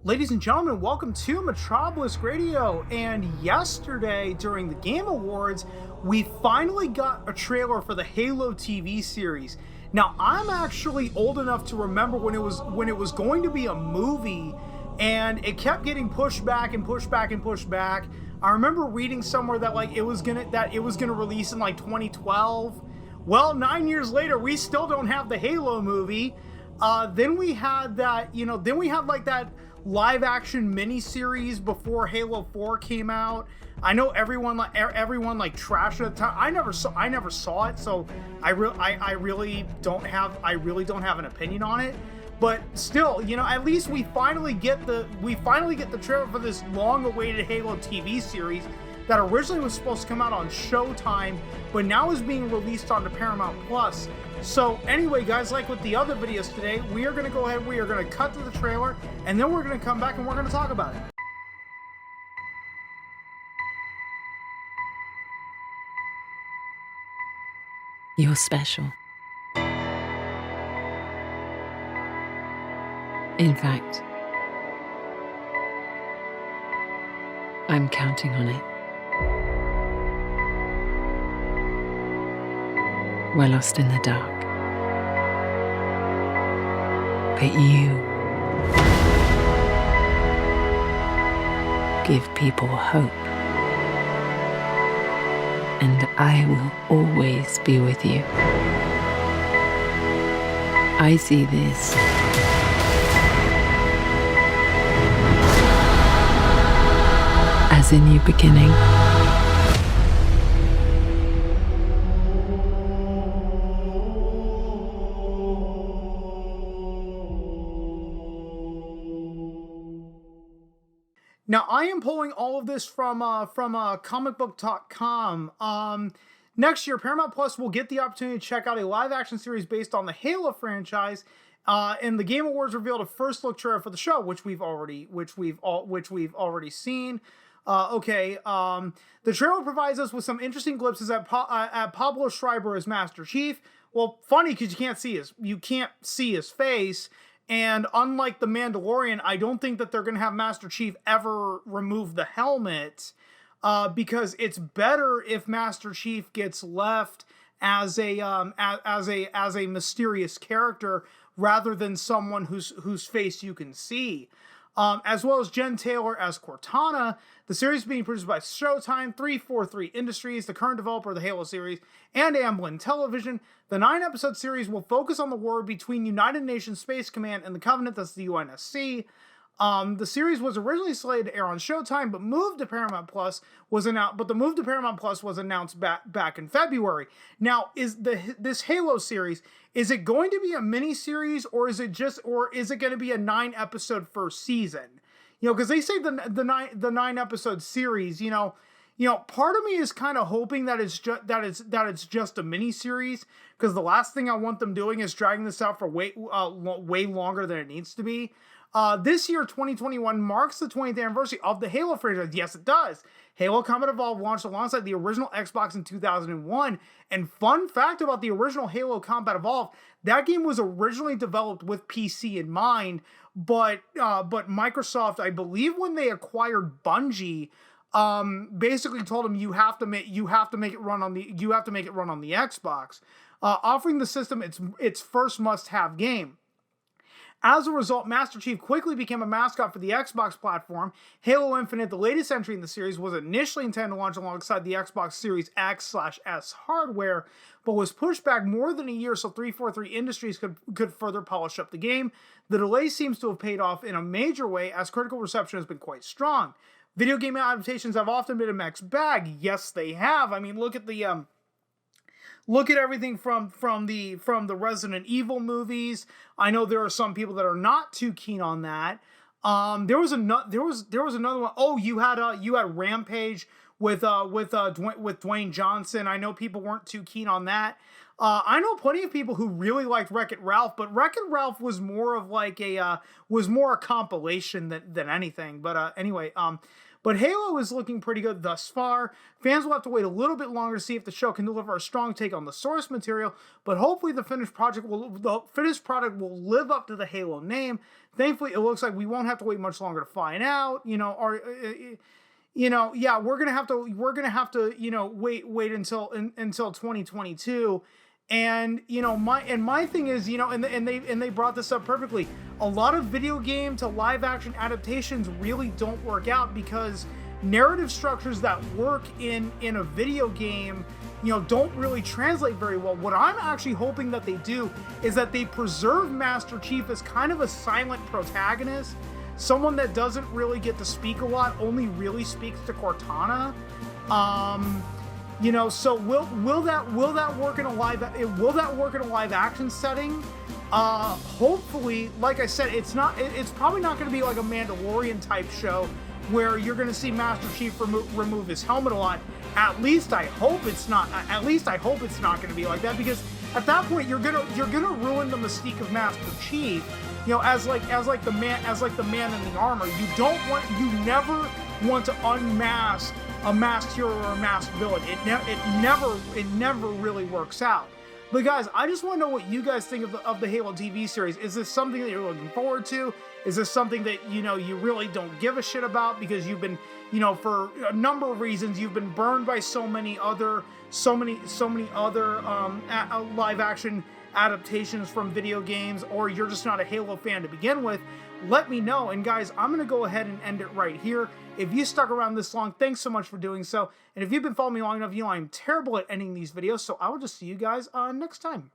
Ladies and gentlemen, welcome to Metropolis Radio. And yesterday, during the Game Awards, we finally got a trailer for the Halo TV series. Now, I'm actually old enough to remember when it was going to be a movie, and it kept getting pushed back and pushed back and pushed back. I remember reading somewhere that it was gonna release in 2012. Well, 9 years later, we still don't have the Halo movie. Then we had that live action miniseries before Halo 4 came out. I know everyone trashed it at the time. I never saw it, so I really don't have an opinion on it. But still, at least we finally get the trailer for this long-awaited Halo TV series that originally was supposed to come out on Showtime, but now is being released onto Paramount Plus. So anyway, guys, like with the other videos today, we are going to go ahead, we are going to cut to the trailer, and then we're going to come back and we're going to talk about it. You're special. In fact, I'm counting on it. We're lost in the dark. But you give people hope. And I will always be with you. I see this as a new beginning. Now, I am pulling all of this from comicbook.com. Next year, Paramount Plus will get the opportunity to check out a live-action series based on the Halo franchise. And the Game Awards revealed a first-look trailer for the show, which we've already seen. The trailer provides us with some interesting glimpses at Pablo Schreiber as Master Chief. Well, funny because you can't see his face. And unlike The Mandalorian, I don't think that they're going to have Master Chief ever remove the helmet, because it's better if Master Chief gets left as a mysterious character rather than someone whose face you can see. As well as Jen Taylor as Cortana. The series is being produced by Showtime, 343 Industries, the current developer of the Halo series, and Amblin Television. The 9-episode series will focus on the war between United Nations Space Command and the Covenant, that's the UNSC. The series was originally slated to air on Showtime, but moved to Paramount Plus was announced. But the move to Paramount Plus was announced back in February. Now, this Halo series, is it going to be a mini series, or is it going to be a 9-episode first season? Because they say the 9-episode series. Part of me is kind of hoping that it's just a mini series, because the last thing I want them doing is dragging this out for way longer than it needs to be. This year, 2021, marks the 20th anniversary of the Halo franchise. Yes, it does. Halo Combat Evolved launched alongside the original Xbox in 2001. And fun fact about the original Halo Combat Evolved, that game was originally developed with PC in mind, but Microsoft, I believe, when they acquired Bungie, basically told them you have to make it run on the Xbox, offering the system its first must-have game. As a result, Master Chief quickly became a mascot for the Xbox platform. Halo Infinite, the latest entry in the series, was initially intended to launch alongside the Xbox Series X/S hardware, but was pushed back more than a year so 343 Industries could further polish up the game. The delay seems to have paid off in a major way, as critical reception has been quite strong. Video game adaptations have often been a mixed bag. Yes, they have. I mean, look at everything from the Resident Evil movies. I know there are some people that are not too keen on that. There was another one. Oh, you had Rampage with Dwayne Johnson. I know people weren't too keen on that. I know plenty of people who really liked Wreck-It Ralph, but Wreck-It Ralph was more of a compilation than anything. But anyway, But Halo is looking pretty good thus far. Fans will have to wait a little bit longer to see if the show can deliver a strong take on the source material, but hopefully the finished product will live up to the Halo name. Thankfully, it looks like we won't have to wait much longer to find out. Yeah, we're gonna have to, wait until 2022. And my thing is, and they brought this up perfectly. A lot of video game to live action adaptations really don't work out because narrative structures that work in a video game, don't really translate very well. What I'm actually hoping that they do is that they preserve Master Chief as kind of a silent protagonist, someone that doesn't really get to speak a lot, only really speaks to Cortana. So will that work in a live action setting? Hopefully, like I said, it's probably not going to be like a Mandalorian type show where you're going to see Master Chief remove his helmet a lot. At least I hope it's not. At least I hope it's not going to be like that, because at that point you're gonna ruin the mystique of Master Chief. As the man in the armor. You never want to unmask a masked hero or a masked villain. It never really works out. But guys, I just want to know what you guys think of the Halo TV series. Is this something that you're looking forward to? Is this something that you really don't give a shit about because you've been, for a number of reasons, you've been burned by so many other live action adaptations from video games, or you're just not a Halo fan to begin with? Let me know. And guys, I'm going to go ahead and end it right here. If you stuck around this long, thanks so much for doing so. And if you've been following me long enough, I'm terrible at ending these videos, so I will just see you guys next time.